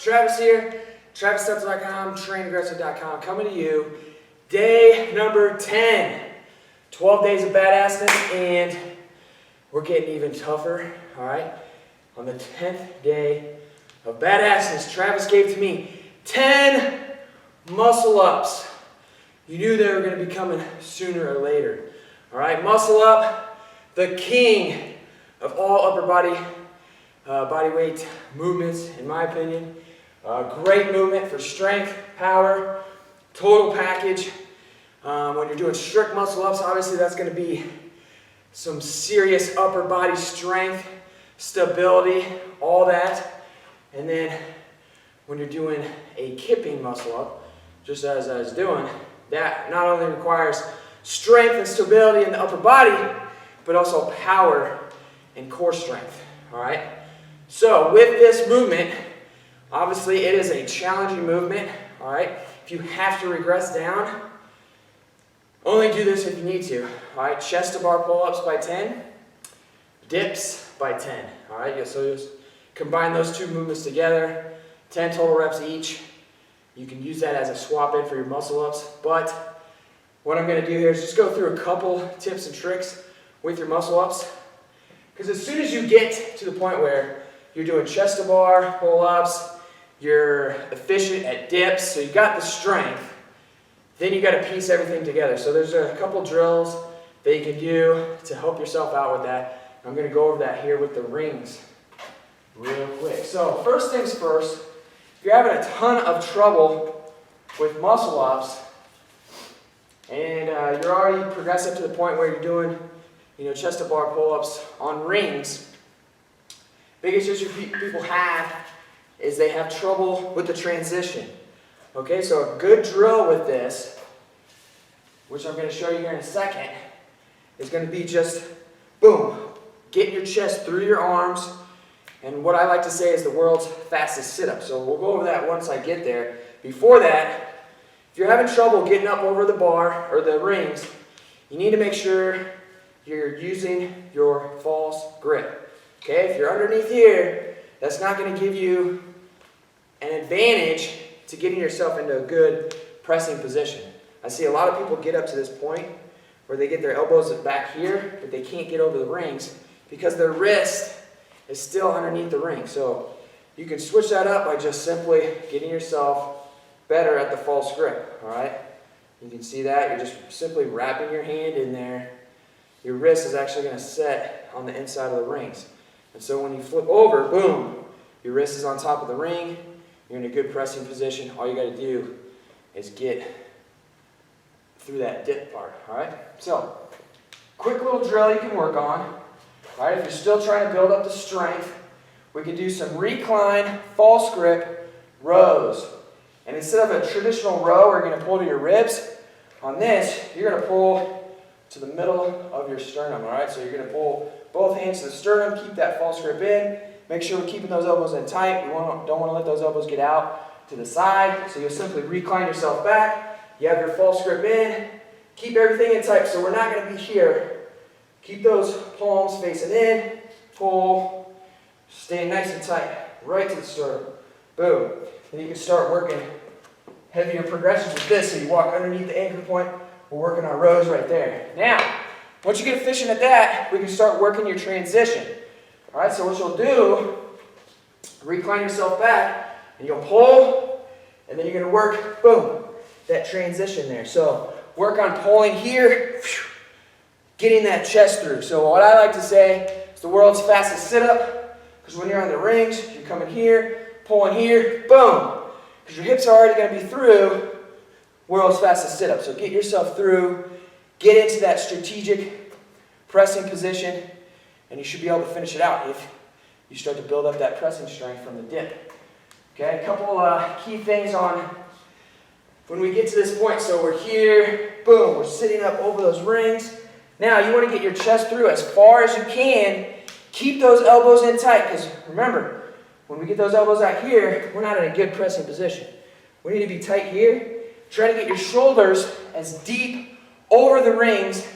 Travis here, TravisStuds.com, trainaggressive.com, coming to you. Day number 10, 12 days of badassness, and we're getting even tougher, all right? On the 10th day of badassness, Travis gave to me 10 muscle ups. You knew they were going to be coming sooner or later, all right? Muscle up, the king of all upper body weight movements, in my opinion. Great movement for strength, power, total package. When you're doing strict muscle ups, obviously that's going to be some serious upper body strength, stability, all that. And then when you're doing a kipping muscle up, just as I was doing, that not only requires strength and stability in the upper body, but also power and core strength, all right? So with this movement, obviously it is a challenging movement, all right? If you have to regress down, only do this if you need to, all right? Chest to bar pull-ups by 10, dips by 10, all right? So just combine those two movements together, 10 total reps each. You can use that as a swap in for your muscle ups, but what I'm gonna do here is just go through a couple tips and tricks with your muscle ups, because as soon as you get to the point where you're doing chest to bar pull-ups, you're efficient at dips, so you got the strength, then you got to piece everything together. So there's a couple drills that you can do to help yourself out with that. I'm going to go over that here with the rings real quick. So first things first, if you're having a ton of trouble with muscle ups and you're already progressed up to the point where you're doing chest to bar pull-ups on rings, biggest issue people have is they have trouble with the transition. Okay, so a good drill with this, which I'm going to show you here in a second, is going to be just, boom, get your chest through your arms, and what I like to say is the world's fastest sit-up. So we'll go over that once I get there. Before that, if you're having trouble getting up over the bar, or the rings, you need to make sure you're using your false grip. Okay, if you're underneath here, that's not going to give you an advantage to getting yourself into a good pressing position. I see a lot of people get up to this point where they get their elbows back here, but they can't get over the rings because their wrist is still underneath the ring. So you can switch that up by just simply getting yourself better at the false grip, all right? You can see that. You're just simply wrapping your hand in there. Your wrist is actually going to set on the inside of the rings. And so when you flip over, boom, your wrist is on top of the ring. You're in a good pressing position. All you got to do is get through that dip part, all right? So, quick little drill you can work on. All right, if you're still trying to build up the strength, we can do some recline, false grip, rows. And instead of a traditional row where you're going to pull to your ribs, on this, you're going to pull to the middle of your sternum, all right? So you're going to pull both hands to the sternum, keep that false grip in. Make sure we're keeping those elbows in tight. We don't want to let those elbows get out to the side. So you'll simply recline yourself back. You have your false grip in. Keep everything in tight. So we're not going to be here. Keep those palms facing in. Pull. Stay nice and tight. Right to the sternum. Boom. Then you can start working heavier progressions with this. So you walk underneath the anchor point. We're working our rows right there. Now, once you get efficient at that, we can start working your transition. All right, so what you'll do, recline yourself back, and you'll pull, and then you're going to work, boom, that transition there. So work on pulling here, getting that chest through. So what I like to say is the world's fastest sit-up, because when you're on the rings, you're coming here, pulling here, boom, because your hips are already going to be through world's fastest sit-up. So get yourself through, get into that strategic pressing position, and you should be able to finish it out if you start to build up that pressing strength from the dip. Okay, a couple key things on when we get to this point. So we're here, boom, we're sitting up over those rings. Now you want to get your chest through as far as you can. Keep those elbows in tight, because remember, when we get those elbows out here, we're not in a good pressing position. We need to be tight here. Try to get your shoulders as deep over the rings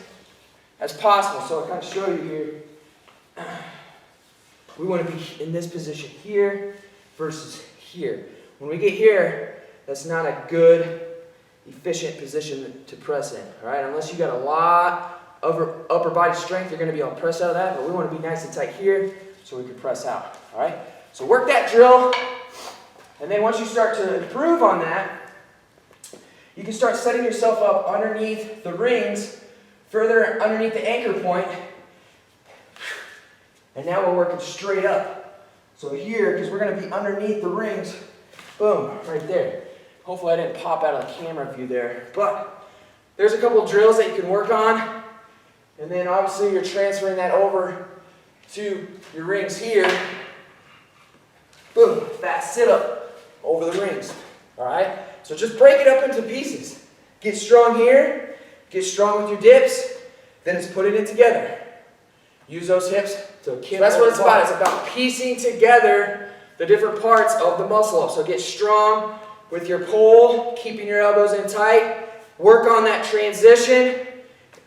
as possible. So I'll kind of show you here. We want to be in this position here versus here. When we get here, that's not a good, efficient position to press in, all right? Unless you got a lot of upper body strength, you're gonna be able to press out of that, but we wanna be nice and tight here so we can press out, all right? So work that drill, and then once you start to improve on that, you can start setting yourself up underneath the rings, further underneath the anchor point, and now we're working straight up. So here, because we're going to be underneath the rings, boom, right there. Hopefully I didn't pop out of the camera view there, but there's a couple drills that you can work on, and then obviously you're transferring that over to your rings here. Boom, fast sit-up over the rings, all right? So just break it up into pieces. Get strong here, get strong with your dips, then it's putting it together. Use those hips to kick. So that's what it's about. It's about piecing together the different parts of the muscle up. So get strong with your pull, keeping your elbows in tight. Work on that transition,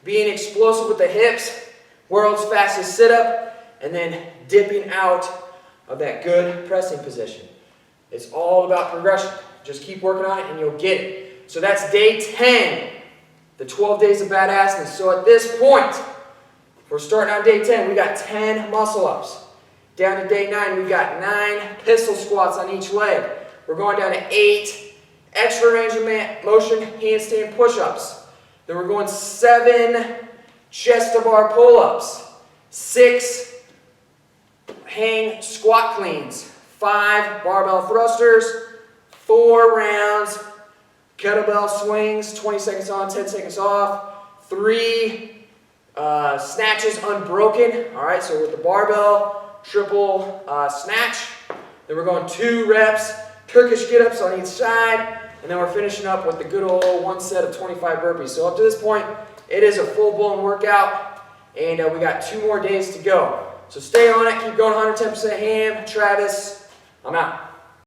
being explosive with the hips, world's fastest sit-up, and then dipping out of that good pressing position. It's all about progression. Just keep working on it and you'll get it. So that's day 10, the 12 days of badassness. So at this point, we're starting on day 10. We got 10 muscle ups. Down to day 9, we got 9 pistol squats on each leg. We're going down to 8 extra range of motion handstand push-ups. Then we're going 7 chest to bar pull-ups, 6 hang squat cleans, 5 barbell thrusters, 4 rounds kettlebell swings, 20 seconds on, 10 seconds off, 3 snatches unbroken, all right, so with the barbell, triple snatch. Then we're going 2 reps, Turkish get-ups on each side, and then we're finishing up with the good old 1 set of 25 burpees. So up to this point, it is a full-blown workout, and we got 2 more days to go. So stay on it, keep going 110% ham. Travis, I'm out.